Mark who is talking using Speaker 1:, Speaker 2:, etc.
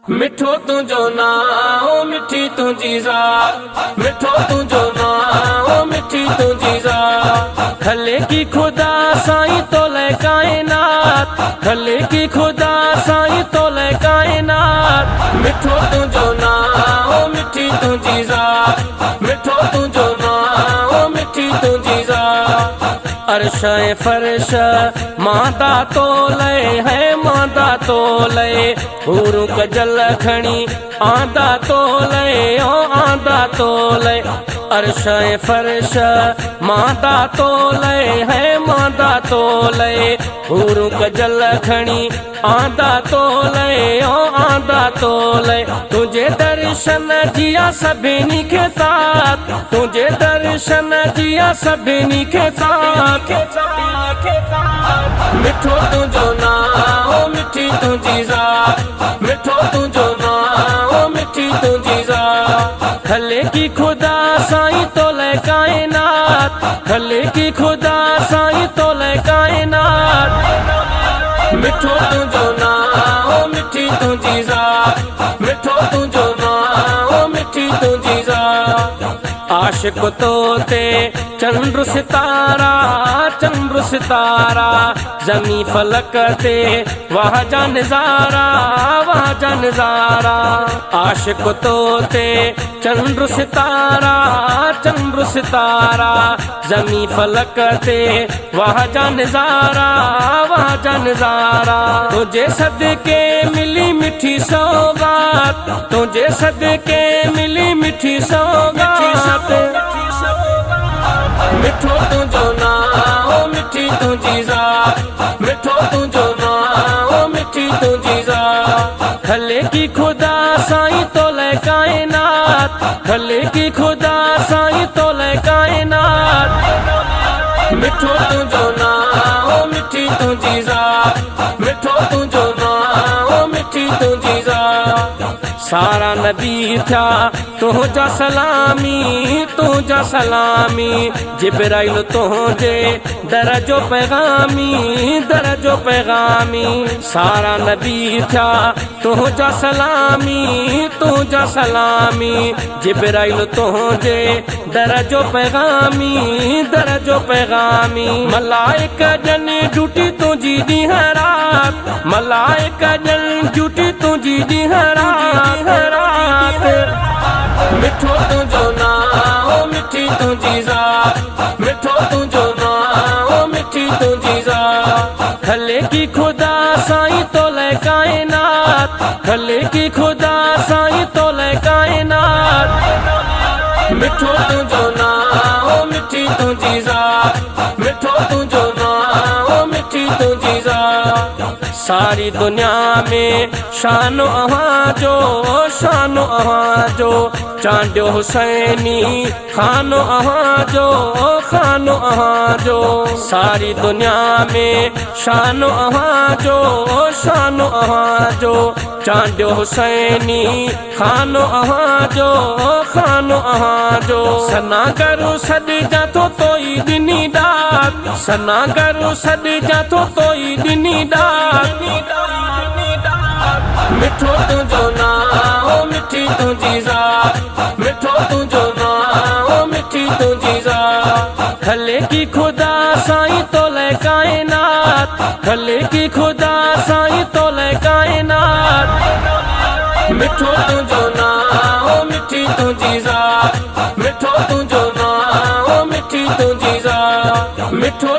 Speaker 1: मिठो तुझो नाम मिठी तुझी ज़ात मिठो तुझो नाम मिठी तुझी ज़ात खले की खुदा साईं तोले कायनात खले की खुदा साईं तोले कायनात मिठो तुझो नाम मिठी तुझी ज़ात मिठो तुझो नाम मिठी तुझी ज़ात अर्श फर्श मादा तोले है मादा तोले हुरू कजल खणी आंदा तोले ओ आंदा तोले अर्श फर्श मादा तोले है मादा तोले हुरू कजल खणी आंदा तोले ओ आंदा तोले तुझे दर्शन जिया सभिनी के साथ तुझे दर्शन जिया सभिनी के साथ मिठो तुझो नाम मिठी तुझी ज़ात मिठो तुझो नाम मिठी तुझी ज़ात खले की खुदा साईं तोले कायनात खले की खुदा साईं तोले कायनात मिठो तुझो नाम मिठी तुझी ज़ात मिठो तुझो नाम मिठी तुझी ज़ात आशिक तोते चंद्र सितारा जमी फलक ते वाह जा नज़ारा आशिक तोते चंद्र सितारा जमी फलक ते वाह जा नज़ारा तुझे सदके मिली मिठी सौगात तुझे सदके मिली मिठी सौगात मिठो तुझो नाम मिठी तुझी ज़ात मिठो तुझो नाम मिठी तुझी ज़ात खले की खुदा साईं तोले कायनात खले की खुदा साईं तोले कायनात मिठो तुझो नाम मिठी तुझी ज़ात मिठो तुझो नाम मिठी तुझी ज़ात सारा नबी था तुझा सलामी जिब्राइल तुझे दरजो पैगामी सारा नबी था तुझा सलामी जिब्राइल तुझे दरजो पैगामी मलाइका जन ड्यूटी तुझी दी है रात मलाइका जन ड्यूटी तुझी दी है रात मिठो तुझो नाम मिठी तुझी ज़ात मिठो तुझो नाम मिठी तुझी ज़ात खले की खुदा साईं तोले कायनात खले की खुदा साईं तोले कायनात मिठो तुझो नाम मिठी तुझी ज़ात मिठो तुझो नाम मिठी तुझी ज़ात सारी दुनिया में शानो अहाजो चांदो हुसैनी खानो अहाजो सारी दुनिया में शानो अहाजो चांदो हुसैनी खानो अहाजो सना करो सद जातो तोई दिनी डाक सना करो सद जातो तोई दिनी डाक मिठो तुझो नाम मिठी तुझी ज़ात मिठो तुझो नाम मिठी तुझी ज़ात खले की खुदा साईं तोले कायनात खले की खुदा साईं तोले कायनात मिठो तुझो नाम मिठी तुझी ज़ात मिठो तुझो नाम मिठी तुझी ज़ात मिठो